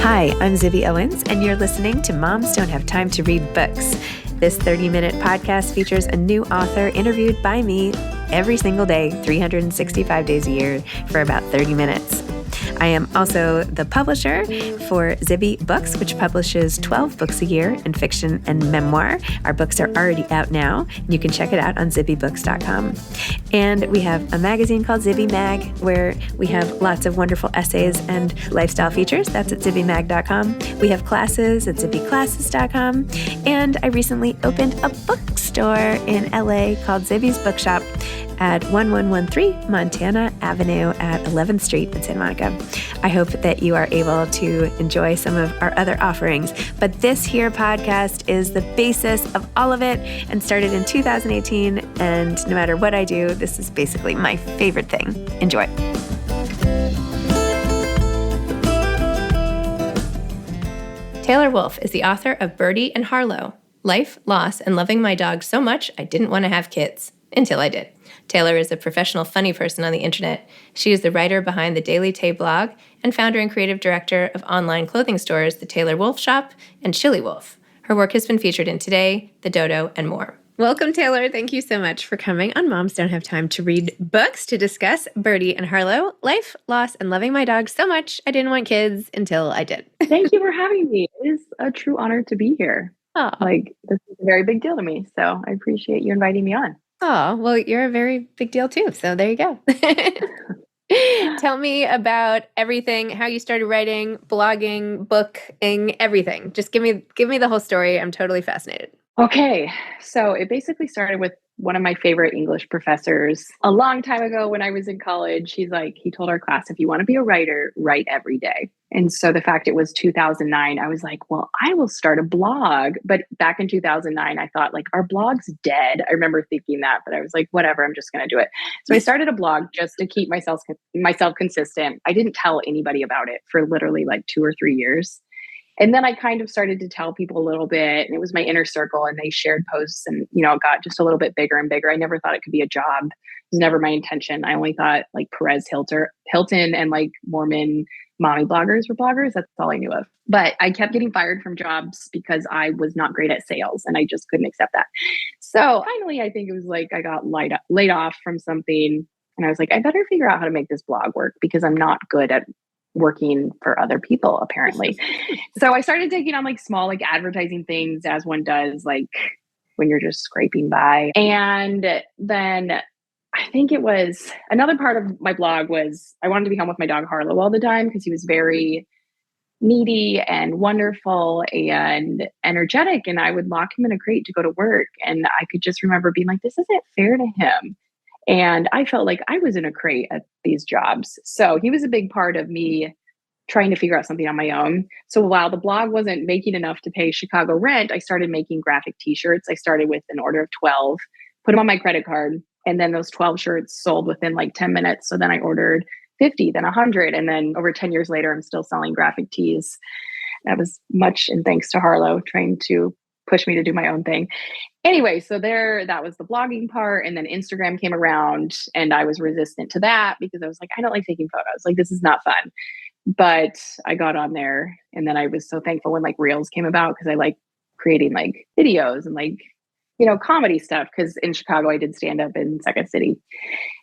Hi, I'm Zibby Owens, and you're listening to Moms Don't Have Time to Read Books. This 30-minute podcast features a new author interviewed by me every single day, 365 days a year, for about 30 minutes. I am also the publisher for Zibby Books, which publishes 12 books a year in fiction and memoir. Our books are already out now. You can check it out on zibbybooks.com. And we have a magazine called Zibby Mag, where we have lots of wonderful essays and lifestyle features. That's at zibbymag.com. We have classes at zibbyclasses.com. And I recently opened a bookstore in LA called Zibby's Bookshop at 1113 Montana Avenue at 11th Street in Santa Monica. I hope that you are able to enjoy some of our other offerings, but this here podcast is the basis of all of it and started in 2018, and no matter what I do, this is basically my favorite thing. Enjoy. Taylor Wolfe is the author of Birdie and Harlow, Life, Loss, and Loving My Dog So Much I Didn't Want to Have Kids, Until I Did. Taylor is a professional funny person on the internet. She is the writer behind the Daily Tay blog and founder and creative director of online clothing stores The Taylor Wolfe Shop and Chili Wolf. Her work has been featured in Today, The Dodo, and more. Welcome, Taylor. Thank you so much for coming on Moms Don't Have Time to Read Books to discuss Birdie and Harlow, Life, Loss, and Loving My Dog So Much I Didn't Want Kids Until I Did. Thank you for having me. It is a true honor to be here. Oh. This is a very big deal to me, so I appreciate you inviting me on. Oh, well, you're a very big deal too. So there you go. Tell me about everything, how you started writing, blogging, booking, everything. Just give me the whole story. I'm totally fascinated. Okay, so it basically started with one of my favorite English professors a long time ago when I was in college. He told our class, if you want to be a writer, write every day. And so the fact it was 2009, I was like, well, I will start a blog. But back in 2009, I thought our blog's dead. I remember thinking that, but I was like, whatever, I'm just going to do it. So I started a blog just to keep myself consistent. I didn't tell anybody about it for literally 2 or 3 years. And then I kind of started to tell people a little bit, and it was my inner circle, and they shared posts, and it got just a little bit bigger and bigger. I never thought it could be a job. It was never my intention. I only thought Perez Hilton and Mormon mommy bloggers were bloggers. That's all I knew of. But I kept getting fired from jobs because I was not great at sales, and I just couldn't accept that. So finally, I think it was I got laid off from something, and I was like, I better figure out how to make this blog work because I'm not good at working for other people, apparently. So I started taking on small advertising things, as one does, when you're just scraping by. And then I think it was another part of my blog was I wanted to be home with my dog Harlow all the time because he was very needy and wonderful and energetic. And I would lock him in a crate to go to work. And I could just remember being like, this isn't fair to him. And I felt like I was in a crate at these jobs. So he was a big part of me trying to figure out something on my own. So while the blog wasn't making enough to pay Chicago rent, I started making graphic t-shirts. I started with an order of 12, put them on my credit card. And then those 12 shirts sold within 10 minutes. So then I ordered 50, then 100. And then over 10 years later, I'm still selling graphic tees. That was much in thanks to Harlow trying to push me to do my own thing. Anyway, so that was the blogging part. And then Instagram came around and I was resistant to that because I was like, I don't like taking photos. This is not fun. But I got on there, and then I was so thankful when Reels came about because I like creating videos and comedy stuff because in Chicago I did stand up in Second City.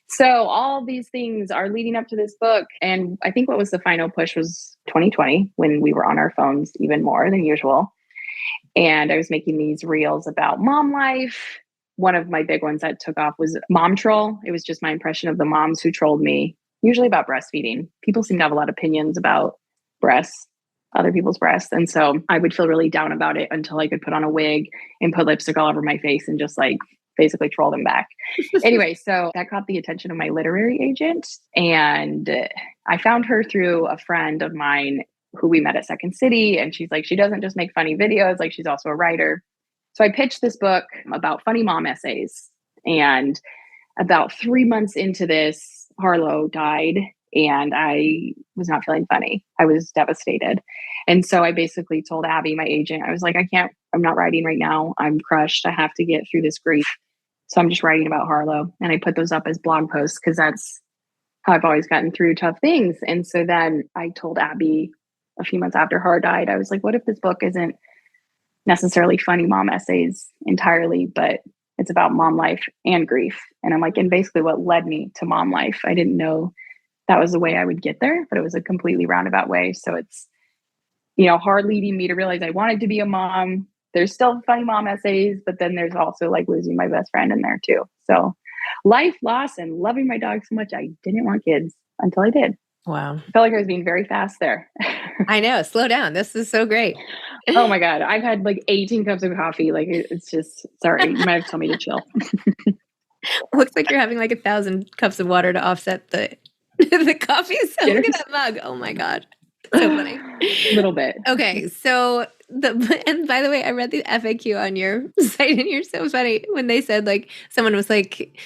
So all these things are leading up to this book. And I think what was the final push was 2020 when we were on our phones even more than usual. And I was making these reels about mom life. One of my big ones that took off was mom troll. It was just my impression of the moms who trolled me, usually about breastfeeding. People seem to have a lot of opinions about breasts, other people's breasts. And so I would feel really down about it until I could put on a wig and put lipstick all over my face and just basically troll them back. Anyway, so that caught the attention of my literary agent. And I found her through a friend of mine who we met at Second City. And she's she doesn't just make funny videos, she's also a writer. So I pitched this book about funny mom essays. And about 3 months into this, Harlow died and I was not feeling funny. I was devastated. And so I basically told Abby, my agent, I was like, I'm not writing right now. I'm crushed. I have to get through this grief. So I'm just writing about Harlow. And I put those up as blog posts because that's how I've always gotten through tough things. And so then I told Abby, a few months after Har died, I was like, what if this book isn't necessarily funny mom essays entirely, but it's about mom life and grief. And I'm like, and basically what led me to mom life. I didn't know that was the way I would get there, but it was a completely roundabout way. So it's, hard leading me to realize I wanted to be a mom. There's still funny mom essays, but then there's also like losing my best friend in there too. So life, loss, and loving my dog so much I didn't want kids until I did. Wow. I felt like I was being very fast there. I know. Slow down. This is so great. Oh my God. I've had like 18 cups of coffee. Like it's just, sorry. You might have to tell me to chill. Looks like you're having like 1,000 cups of water to offset the coffee. So look at that mug. Oh my God. So funny. A little bit. Okay. So and by the way, I read the FAQ on your site and you're so funny when they said like, someone was like,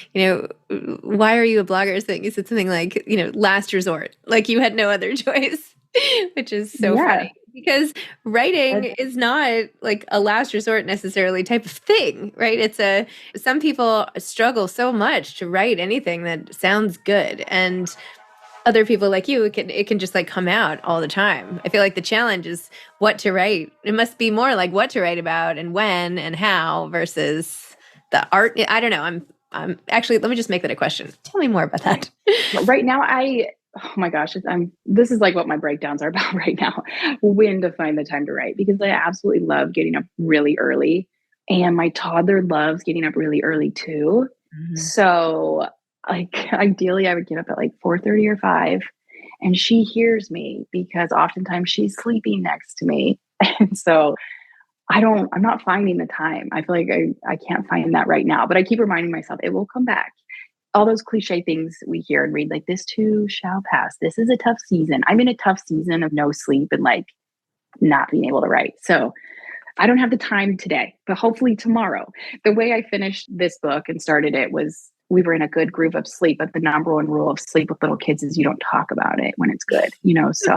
why are you a blogger? So you said something like, last resort, like you had no other choice, which is so funny because writing is not like a last resort necessarily type of thing, right? Some people struggle so much to write anything that sounds good. And other people like you, it can just like come out all the time. I feel like the challenge is what to write. It must be more like what to write about and when and how versus the art. I don't know. I'm actually, let me just make that a question. Tell me more about that. Right now, oh my gosh, this is like what my breakdowns are about right now. When to find the time to write, because I absolutely love getting up really early, and my toddler loves getting up really early too. Mm-hmm. So like ideally I would get up at like 4:30 or 5, and she hears me because oftentimes she's sleeping next to me. And so I'm not finding the time. I feel like I can't find that right now, but I keep reminding myself it will come back. All those cliche things we hear and read, like this too shall pass. This is a tough season. I'm in a tough season of no sleep and like not being able to write. So I don't have the time today, but hopefully tomorrow. The way I finished this book and started it was we were in a good groove of sleep, but the number one rule of sleep with little kids is you don't talk about it when it's good, so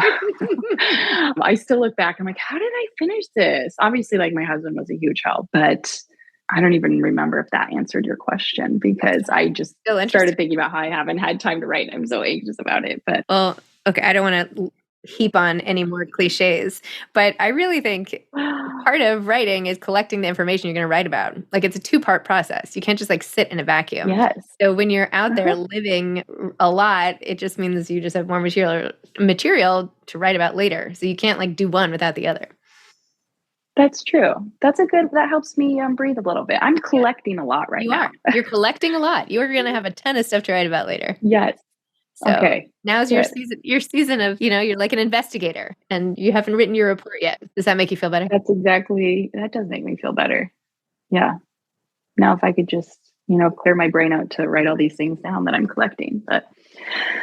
I still look back. I'm like, how did I finish this? Obviously, like my husband was a huge help, but I don't even remember if that answered your question because I just started thinking about how I haven't had time to write. I'm so anxious about it, but well, okay. I don't want to heap on any more cliches, but I really think part of writing is collecting the information you're going to write about. Like it's a 2-part process. You can't just like sit in a vacuum. Yes. So when you're out there living a lot, it just means you just have more material to write about later. So you can't like do one without the other. That's true. That helps me breathe a little bit. I'm collecting a lot right now. You're collecting a lot. You're going to have a ton of stuff to write about later. Yes. So okay. Now's your season of, you're like an investigator and you haven't written your report yet. Does that make you feel better? That does make me feel better. Yeah. Now if I could just, clear my brain out to write all these things down that I'm collecting, but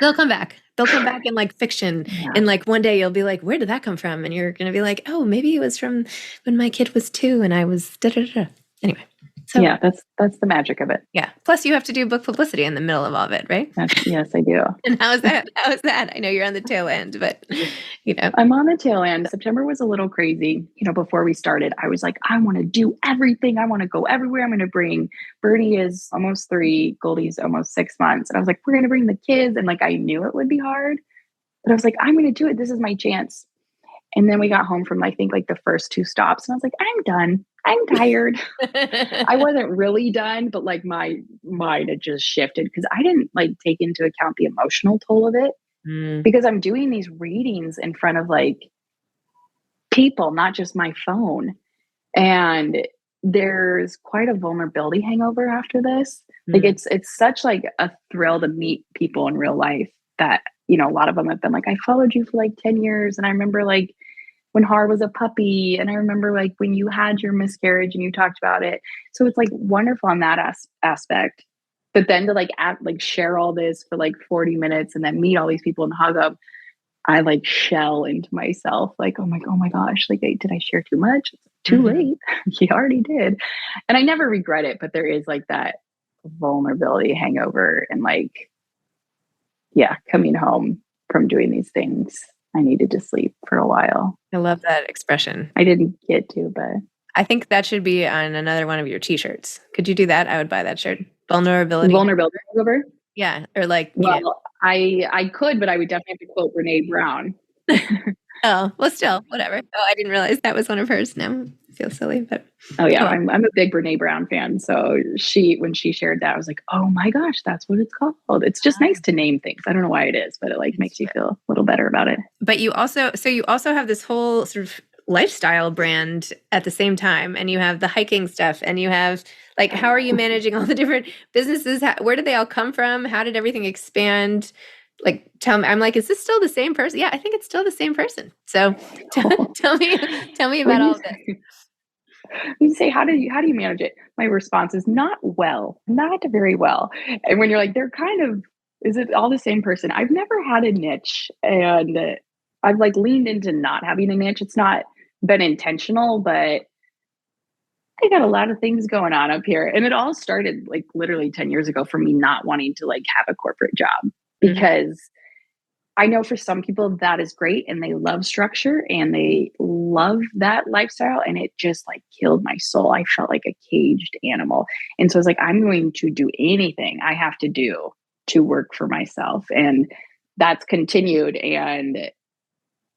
they'll come back. They'll come back in like fiction. Yeah. And like one day you'll be like, where did that come from? And you're going to be like, oh, maybe it was from when my kid was 2 and I was da-da-da. Anyway. So, yeah, that's the magic of it. Yeah. Plus you have to do book publicity in the middle of all of it, right? Yes, I do. And how is that? I know you're on the tail end, but I'm on the tail end. September was a little crazy. Before we started, I was like, I want to do everything. I want to go everywhere. I'm going to bring Birdie is almost 3, Goldie's almost 6 months. And I was like, we're going to bring the kids. And like, I knew it would be hard, but I was like, I'm going to do it. This is my chance. And then we got home from, I think, like the first 2 stops. And I was like, I'm done. I'm tired. I wasn't really done, but like my mind had just shifted because I didn't like take into account the emotional toll of it because I'm doing these readings in front of like people, not just my phone. And there's quite a vulnerability hangover after this. Like it's such like a thrill to meet people in real life that, a lot of them have been like, I followed you for like 10 years. And I remember like when Har was a puppy. And I remember like when you had your miscarriage and you talked about it. So it's like wonderful on that aspect. But then to like share all this for like 40 minutes and then meet all these people and hug them, I like shell into myself. Like, oh my gosh, like did I share too much? It's too late. You already did. And I never regret it, but there is like that vulnerability hangover and like, yeah, coming home from doing these things. I needed to sleep for a while. I love that expression. I didn't get to, but I think that should be on another one of your t-shirts. Could you do that? I would buy that shirt. Vulnerability hangover? Yeah. Or like, well, I could, but I would definitely have to quote Brene Brown. Oh, well, still, whatever. Oh, I didn't realize that was one of hers. Now I feel silly, but Oh yeah, cool. I'm a big Brene Brown fan. So when she shared that, I was like, oh my gosh, that's what it's called. It's just nice to name things. I don't know why it is, but it like makes you feel a little better about it. But you also have this whole sort of lifestyle brand at the same time, and you have the hiking stuff, and you have like, how are you managing all the different businesses? Where did they all come from? How did everything expand? Like, tell me, I'm like, is this still the same person? Yeah, I think it's still the same person. So tell me about all of this. You say, how do you manage it? My response is not very well. And when you're like, they're kind of, is it all the same person? I've never had a niche, and I've like leaned into not having a niche. It's not been intentional, but I got a lot of things going on up here. And it all started like literally 10 years ago for me not wanting to like have a corporate job, because I know for some people that is great and they love structure and they love that lifestyle, and it just like killed my soul. I felt like a caged animal. And so I was like, I'm going to do anything I have to do to work for myself. And that's continued. And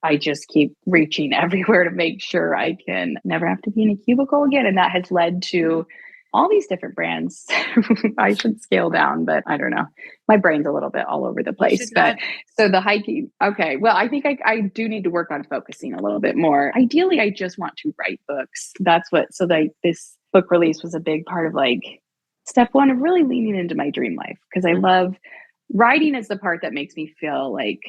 I just keep reaching everywhere to make sure I can never have to be in a cubicle again. And that has led to all these different brands. I should scale down, but I don't know. My brain's a little bit all over the place. But so the hiking, okay. Well, I think I do need to work on focusing a little bit more. Ideally, I just want to write books. That's what, so like this book release was a big part of like step one of really leaning into my dream life. Because I love writing is the part that makes me feel like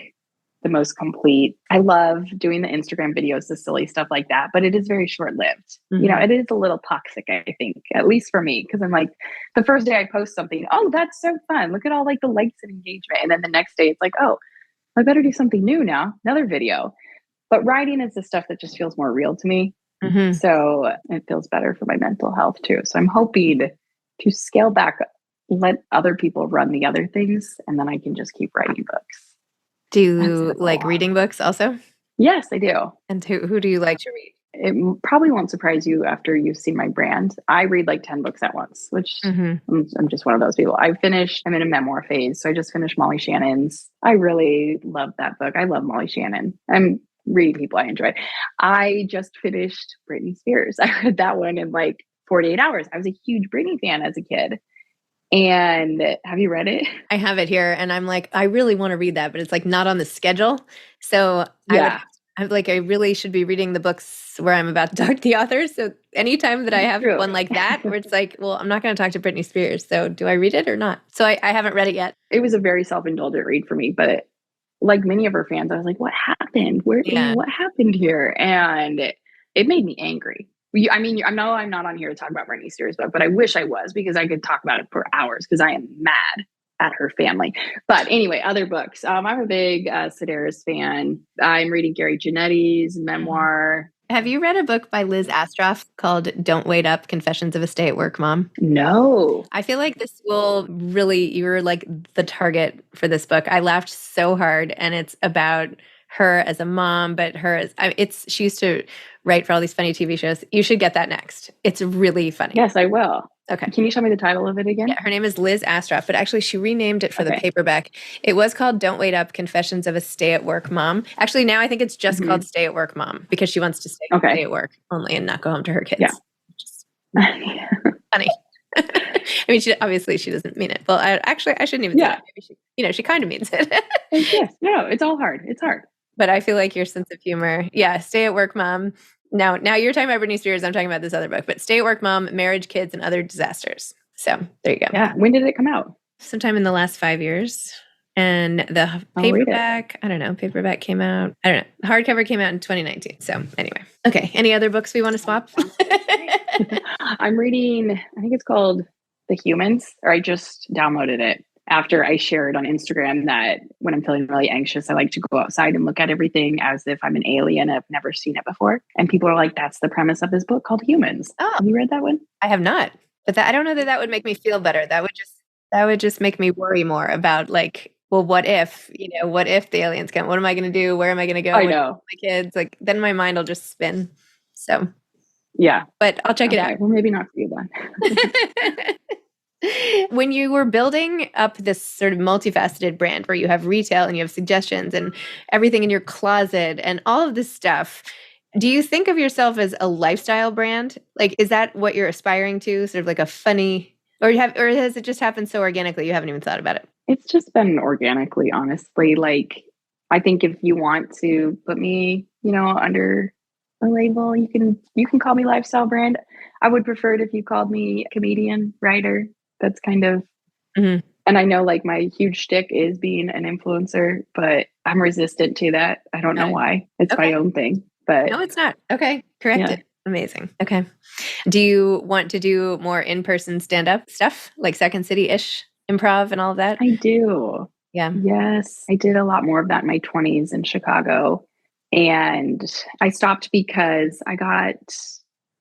the most complete. I love doing the Instagram videos, the silly stuff like that, but it is very short lived. You know, it is a little toxic, I think, at least for me, because I'm like, the first day I post something, oh, that's so fun. Look at all like the likes and engagement. And then the next day it's like, oh, I better do something new now, another video. But writing is the stuff that just feels more real to me. So it feels better for my mental health too. So I'm hoping to scale back, let other people run the other things, and then I can just keep writing books. Do you like reading books also? Yes, I do. And who do you like to read? It probably won't surprise you after you've seen my brand. I read like 10 books at once, which I'm just one of those people. I'm in a memoir phase. So I just finished Molly Shannon's. I really love that book. I love Molly Shannon. I'm reading people I enjoy. I just finished Britney Spears. I read that one in like 48 hours. I was a huge Britney fan as a kid. And have you read it? I have it here, and I'm like, I really want to read that, but it's like not on the schedule. So I'm like, I really should be reading the books where I'm about to talk to the authors. So anytime that I have one like that, where it's like, well, I'm not going to talk to Britney Spears, so do I read it or not? So I haven't read it yet. It was a very self-indulgent read for me, but like many of her fans, I was like, what happened? What happened here? And it made me angry. I mean, I know I'm not on here to talk about Britney Spears' book, but I wish I was, because I could talk about it for hours, because I am mad at her family. But anyway, other books. I'm a big Sedaris fan. I'm reading Gary Janetti's memoir. Have you read a book by Liz Astroff called Don't Wait Up, Confessions of a Stay-at-Work Mom? No. I feel like this will really, you're like the target for this book. I laughed so hard, and it's about her as a mom, but her as, she used to write for all these funny TV shows. You should get that next. It's really funny. Yes, I will. Okay. Can you tell me the title of it again? Yeah, her name is Liz Astroff, but actually she renamed it for the paperback. It was called Don't Wait Up, Confessions of a Stay-at-Work Mom. Actually, now I think it's just called Stay-at-Work Mom, because she wants to stay at work only and not go home to her kids. Yeah. Just funny. I mean, she doesn't mean it. Well, I shouldn't even say that. Maybe she kind of means it. Yes. No, it's all hard. It's hard. But I feel like your sense of humor, Stay-at-Work Mom. Now you're talking about Britney Spears. I'm talking about this other book, but Stay-at-Work Mom, Marriage, Kids, and Other Disasters. So there you go. Yeah. When did it come out? Sometime in the last 5 years. And the paperback, I don't know, paperback came out, I don't know. Hardcover came out in 2019. So anyway. Okay. Any other books we want to swap? I'm reading, I think it's called The Humans, or I just downloaded it after I shared on Instagram that when I'm feeling really anxious, I like to go outside and look at everything as if I'm an alien. I've never seen it before. And people are like, that's the premise of this book called Humans. Oh, have you read that one? I have not. But I don't know that would make me feel better. That would just make me worry more about like, well, what if the aliens come? What am I going to do? Where am I going to go? I know. My kids, like, then my mind will just spin. So, yeah. But I'll check it out. Well, maybe not for you then. When you were building up this sort of multifaceted brand where you have retail and you have suggestions and everything in your closet and all of this stuff, do you think of yourself as a lifestyle brand? Like, is that what you're aspiring to? Sort of like a funny, or has it just happened so organically you haven't even thought about it? It's just been organically, honestly. Like, I think if you want to put me, under a label, you can call me lifestyle brand. I would prefer it if you called me comedian, writer. That's kind of, Mhm. and I know like my huge shtick is being an influencer, but I'm resistant to that. I don't know Got it. why. It's my Okay. own thing, but No, it's not. Okay. Correct yeah, it. Amazing. Okay. Do you want to do more in-person stand-up stuff, like Second City-ish improv and all of that? I do. Yeah. Yes, I did a lot more of that in my 20s in Chicago. And I stopped because I got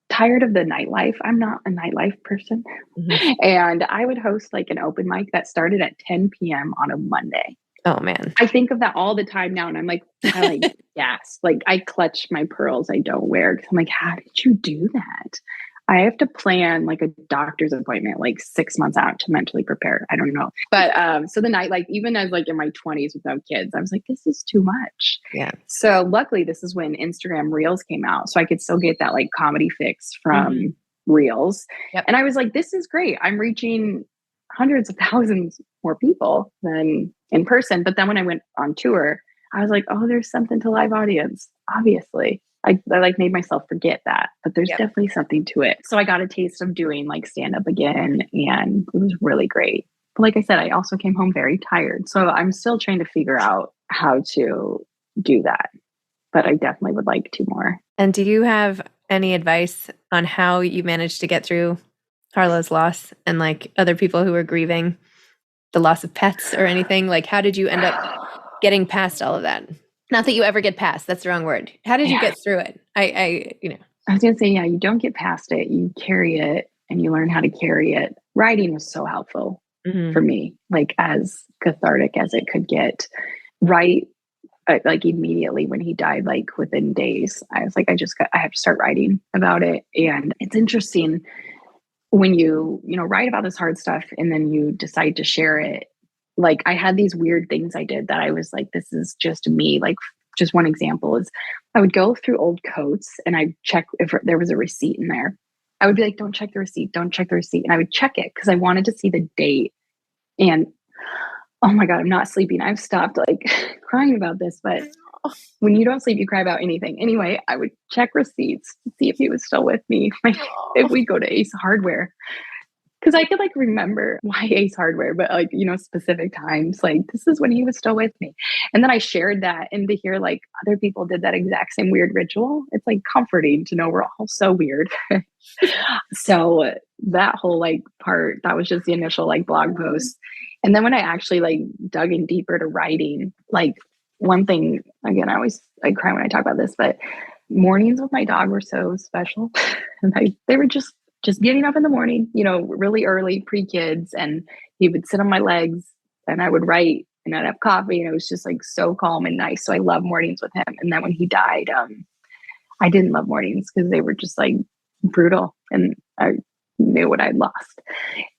tired of the nightlife. I'm not a nightlife person. Mhm. And I would host like an open mic that started at 10 p.m. on a Monday. Oh, man. I think of that all the time now, and I'm like, I like gasp. Like I clutch my pearls I don't wear because I'm like, how did you do that? I have to plan like a doctor's appointment like 6 months out to mentally prepare. I don't know. But so the night, like even as like in my 20s without kids, I was like, this is too much. Yeah. So luckily this is when Instagram Reels came out. So I could still get that like comedy fix from Reels. Yep. And I was like, this is great. I'm reaching hundreds of thousands more people than in person. But then when I went on tour, I was like, oh, there's something to live audience. Obviously. I like made myself forget that, but there's Yep. definitely something to it. So I got a taste of doing like stand up again, and it was really great. But like I said, I also came home very tired. So I'm still trying to figure out how to do that. But I definitely would like to more. And do you have any advice on how you managed to get through Harlow's loss and like other people who are grieving the loss of pets or anything? Like, how did you end up getting past all of that? Not that you ever get past, that's the wrong word. How did you Yeah. get through it? I was going to say, yeah, you don't get past it. You carry it and you learn how to carry it. Writing was so helpful Mhm. for me, like as cathartic as it could get. Write like immediately when he died, like within days, I was like, I have to start writing about it. And it's interesting when you write about this hard stuff and then you decide to share it. Like I had these weird things I did that I was like, this is just me. Like just one example is I would go through old coats and I'd check if there was a receipt in there. I would be like, don't check the receipt, don't check the receipt. And I would check it because I wanted to see the date. And oh my God, I'm not sleeping. I've stopped like crying about this, but when you don't sleep, you cry about anything. Anyway, I would check receipts to see if he was still with me. Like if we go to Ace Hardware, because I could like remember why Ace Hardware, but like, specific times, like this is when he was still with me. And then I shared that, and to hear like other people did that exact same weird ritual, it's like comforting to know we're all so weird. So that whole like part, that was just the initial like blog post. And then when I actually like dug in deeper to writing, like one thing, again, I cry when I talk about this, but mornings with my dog were so special. And they were just getting up in the morning, really early, pre-kids, and he would sit on my legs and I would write and I'd have coffee, and it was just like so calm and nice. So I love mornings with him. And then when he died, I didn't love mornings because they were just like brutal and I knew what I'd lost.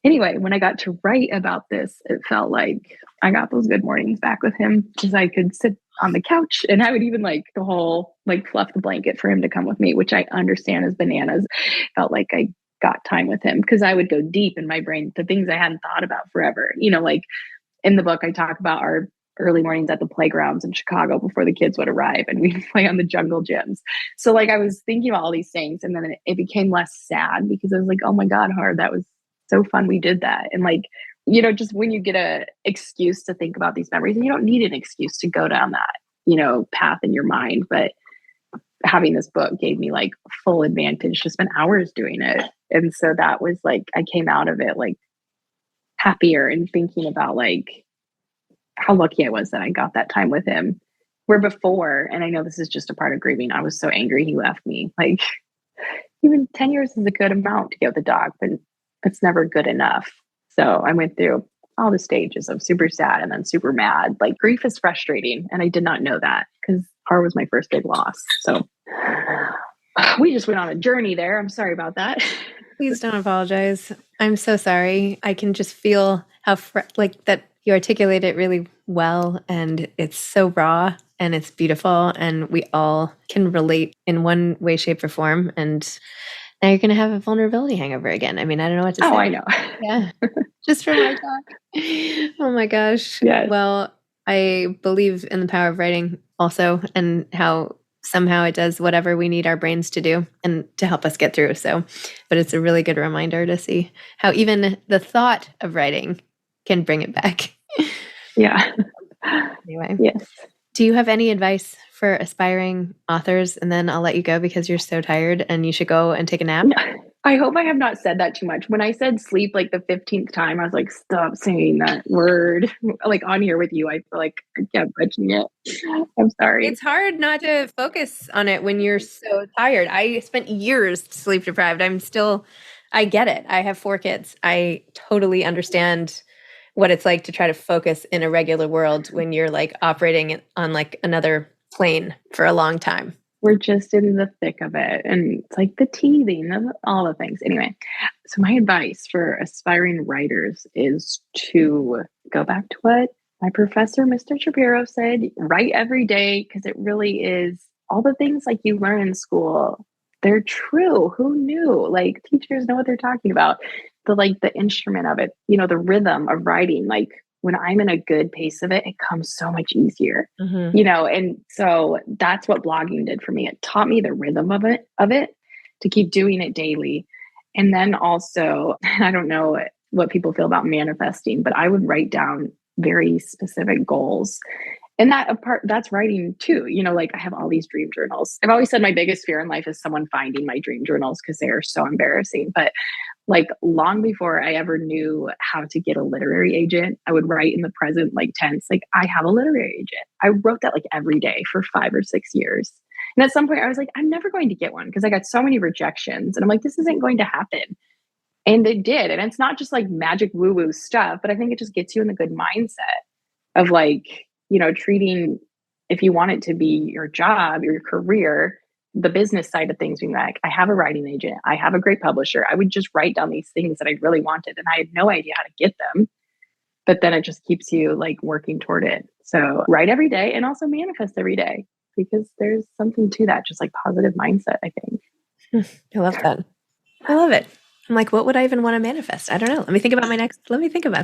Anyway, when I got to write about this, it felt like I got those good mornings back with him because I could sit on the couch and I would even like the whole like fluff the blanket for him to come with me, which I understand is bananas. Felt like I got time with him because I would go deep in my brain to things I hadn't thought about forever. Like in the book, I talk about our early mornings at the playgrounds in Chicago before the kids would arrive and we'd play on the jungle gyms. So like I was thinking about all these things, and then it became less sad because I was like, oh my God, Hard, that was so fun. We did that. And like, just when you get a excuse to think about these memories, and you don't need an excuse to go down that, path in your mind. But having this book gave me like full advantage to spend hours doing it. And so that was like, I came out of it like happier and thinking about like how lucky I was that I got that time with him. Where before, and I know this is just a part of grieving, I was so angry he left me. Like even 10 years is a good amount to get with a dog, but it's never good enough. So I went through all the stages of super sad and then super mad. Like grief is frustrating. And I did not know that because Har was my first big loss. So we just went on a journey there. I'm sorry about that. Please don't apologize. I'm so sorry. I can just feel how that you articulate it really well, and it's so raw and it's beautiful, and we all can relate in one way, shape, or form. And now you're going to have a vulnerability hangover again. I mean, I don't know what to say. Oh, I know. Yeah, just for my talk. Oh my gosh. Yes. Well, I believe in the power of writing also, and how somehow it does whatever we need our brains to do and to help us get through. So, but it's a really good reminder to see how even the thought of writing can bring it back. Yeah. Anyway. Yes. Do you have any advice for aspiring authors? And then I'll let you go because you're so tired and you should go and take a nap. I hope I have not said that too much. When I said sleep like the 15th time, I was like, stop saying that word. Like on here with you, I feel like I kept mentioning it. I'm sorry. It's hard not to focus on it when you're so tired. I spent years sleep deprived. I get it. I have 4 kids. I totally understand what it's like to try to focus in a regular world when you're like operating on like another plane for a long time. We're just in the thick of it. And it's like the teething of all the things. Anyway, so my advice for aspiring writers is to go back to what my professor, Mr. Shapiro, said, write every day, because it really is all the things like you learn in school. They're true. Who knew? Like teachers know what they're talking about. The instrument of it, the rhythm of writing, like when I'm in a good pace of it, it comes so much easier, and so that's what blogging did for me. It taught me the rhythm of it to keep doing it daily. And then also, I don't know what people feel about manifesting, but I would write down very specific goals. And that's writing too. Like I have all these dream journals. I've always said my biggest fear in life is someone finding my dream journals because they are so embarrassing. But like long before I ever knew how to get a literary agent, I would write in the present like tense, like I have a literary agent. I wrote that like every day for 5 or 6 years. And at some point I was like, I'm never going to get one because I got so many rejections. And I'm like, this isn't going to happen. And it did. And it's not just like magic woo-woo stuff, but I think it just gets you in the good mindset of like, treating, if you want it to be your job, your career, the business side of things, being like, I have a writing agent, I have a great publisher. I would just write down these things that I really wanted and I had no idea how to get them. But then it just keeps you like working toward it. So write every day and also manifest every day, because there's something to that, just like positive mindset, I think. I love that. I love it. I'm like, what would I even want to manifest? I don't know. Let me think about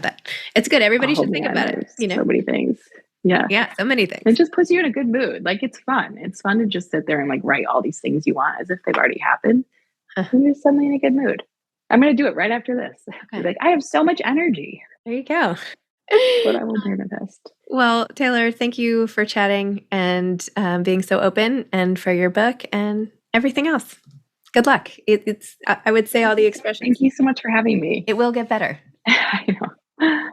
that. It's good. Everybody should think about it. So many things. Yeah. Yeah. So many things. It just puts you in a good mood. Like it's fun. It's fun to just sit there and like write all these things you want as if they've already happened. And you're suddenly in a good mood. I'm going to do it right after this. Okay. Like I have so much energy. There you go. What I will manifest. Well, Taylor, thank you for chatting and being so open, and for your book and everything else. Good luck. I would say all the expressions. Thank you so much for having me. It will get better. I know.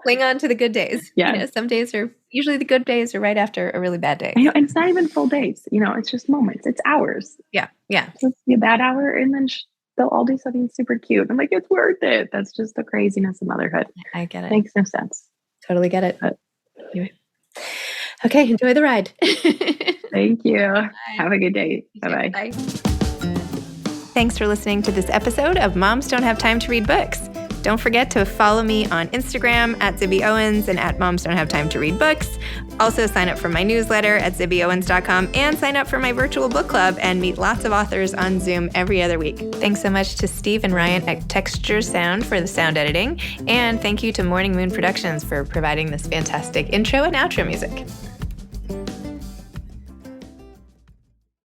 Cling on to the good days. Yeah. Some days usually the good days are right after a really bad day. I know, and it's not even full days. It's just moments. It's hours. Yeah. Yeah. So it's a bad hour and then they'll all do something super cute. I'm like, it's worth it. That's just the craziness of motherhood. I get it. Makes no sense. Totally get it. But anyway. Okay. Enjoy the ride. Thank you. Bye. Have a good day. Bye-bye. Bye. Thanks for listening to this episode of Moms Don't Have Time to Read Books. Don't forget to follow me on Instagram at Zibby Owens and at Moms Don't Have Time to Read Books. Also sign up for my newsletter at zibbyowens.com and sign up for my virtual book club and meet lots of authors on Zoom every other week. Thanks so much to Steve and Ryan at Texture Sound for the sound editing. And thank you to Morning Moon Productions for providing this fantastic intro and outro music.